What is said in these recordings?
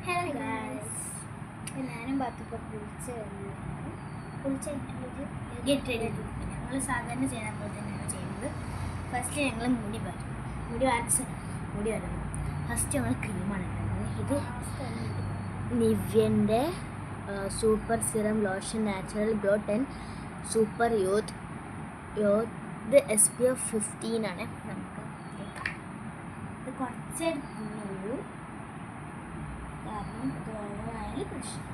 Hello guys, ഞാനും ബാത്തുപ്പോൾ കുളിച്ച് get ready ആയിട്ട് ഞങ്ങൾ സാധാരണ ചെയ്യാൻ പോലെ തന്നെയാണ് ചെയ്യുന്നത്. ഫസ്റ്റ് ഞങ്ങൾ മുടി വരണം. ഫസ്റ്റ് ഞങ്ങൾ ക്രീമാണ് ഇടുന്നത്. ഇത് നിവ്യൻ്റെ super serum lotion natural glow 10 super youth ഇത് SPF 15 ആണ്. നമുക്ക് ഇത് കുറച്ചേ എടുക്കുന്നുള്ളൂ, കാരണം ഇത് ഓവറായാലും പ്രശ്നം.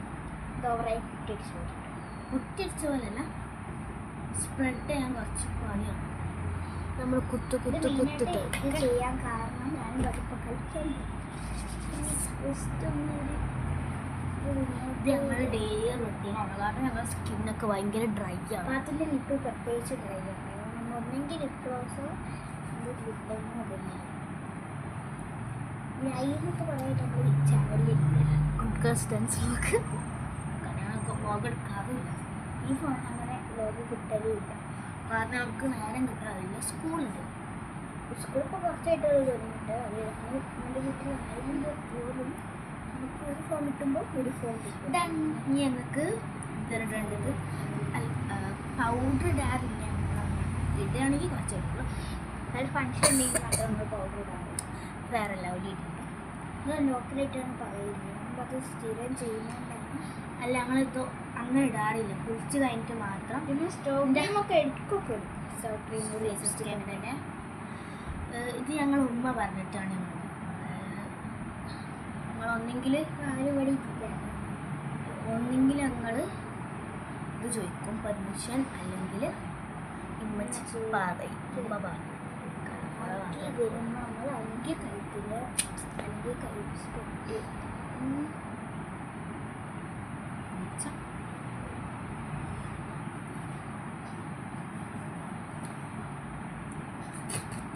ഇത് ഓവറായി കുട്ടിയടിച്ച പോലെയല്ല, സ്പ്രെഡ് ചെയ്യാൻ കുറച്ച് പണിയാണ്. നമ്മൾ കുത്തു ചെയ്യാൻ കാരണം ഞാൻ അതിപ്പോൾ കളിക്കാൻ ഇത് ഞങ്ങളുടെ ഡെയിലി റൊട്ടീനാണ്. കാരണം ഞങ്ങളുടെ സ്കിന്നൊക്കെ ഭയങ്കര ഡ്രൈ ആണ്. അതിൻ്റെ നിപ്പ് പ്രത്യേകിച്ച് ഡ്രൈ ആണ്. നമ്മൾ ഒന്നെങ്കിൽ ലിപ് ഗ്ലോസോ ലൈവൊക്കെ പറയാനായിട്ട് നമ്മൾ ഈ ചാനലിൽ കൺസിസ്റ്റൻസിലൊക്കെ ഞങ്ങൾക്ക് വ്ളോഗ് എടുക്കാറില്ല. ഈ ഫോൺ അങ്ങനെ വ്ളോഗ് കിട്ടലുമില്ല, കാരണം നമുക്ക് നേരം കിട്ടാറില്ല. സ്കൂളുണ്ട്, സ്കൂളിപ്പോൾ കുറച്ചായിട്ട് തുടങ്ങിയിട്ട് അത് നമ്മുടെ വീട്ടിലായതിൻ്റെ പോലും നമുക്ക് ഒരു ഫോൺ കിട്ടുമ്പോൾ ഒരു ഫോൺ കിട്ടും. ഇനി ഞങ്ങൾക്ക് ഇതരേണ്ടത് പൗഡർ ഇടാറില്ല. ഇടുകയാണെങ്കിൽ കുറച്ചായിട്ടുള്ളൂ. അതായത് ഫങ്ഷൻ ഉണ്ടെങ്കിൽ മാത്രം നമ്മൾ പൗഡർ ഇടാറ്, വേറെ എല്ലാവരും ഇട്ടിട്ടുണ്ട്. ഇത് ലോക്കലായിട്ടാണ് പറയില്ല, നമ്മളത് സ്ഥിരം ചെയ്യുന്നതുകൊണ്ടാണ്. അല്ല, ഞങ്ങളിത് അങ്ങനെ ഇടാറില്ല, കുളിച്ച് കഴിഞ്ഞിട്ട് മാത്രം. പിന്നെ സ്റ്റോവ് ക്രീമൊക്കെ എടുക്കൊക്കെ സ്റ്റോവ് ക്രീം തന്നെ. ഇത് ഞങ്ങൾ ഉമ്മ പറഞ്ഞിട്ടാണ് ഞങ്ങളൊന്നെങ്കിൽ ഒന്നെങ്കിൽ ഞങ്ങൾ ഇത് ചോദിക്കും പെർമിഷൻ, അല്ലെങ്കിൽ ഉമ്മ പറയും. വരുമ്പോൾ നമ്മൾ അല്ലെങ്കിൽ കഴിക്കില്ല, അല്ലെങ്കിൽ കഴിച്ചിട്ട്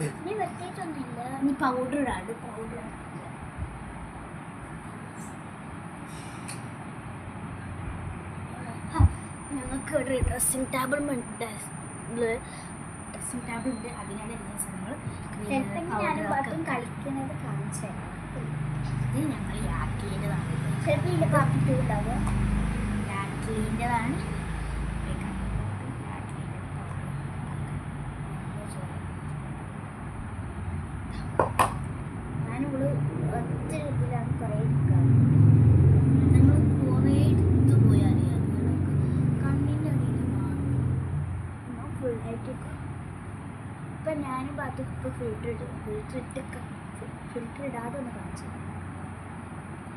ഇനി വെട്ടിയിട്ടൊന്നുമില്ല. ഇനി പൗഡർ ഇടാണ്ട് പൗഡർ ഞങ്ങൾക്ക് ഇവിടെ ഡ്രസ്സിങ് ടേബിൾ ഉണ്ട്. അതിനാണ് എല്ലാ സ്ഥലങ്ങൾ കളിക്കുന്നത് കാണിച്ചു തരാം. ഇത് ഞങ്ങൾ യാക്ലീൻ്റെതാണ്. യാക്ലീൻ്റെതാണ്. ഞാനിവിടെ ഒറ്റ ഇതിലാണ് കുറേ എടുക്കാറ്. ഞങ്ങൾ കുറേ എടുത്തു പോയാൽ കണ്ണിൻ്റെ അടിയിൽ മാറും ഫുള്ളായിട്ട്. ഇപ്പം ഞാനും ബാത്ത് ഇപ്പോൾ ഫിൽറ്റർ ഇടാതെ ഒന്ന് കാണിച്ചു.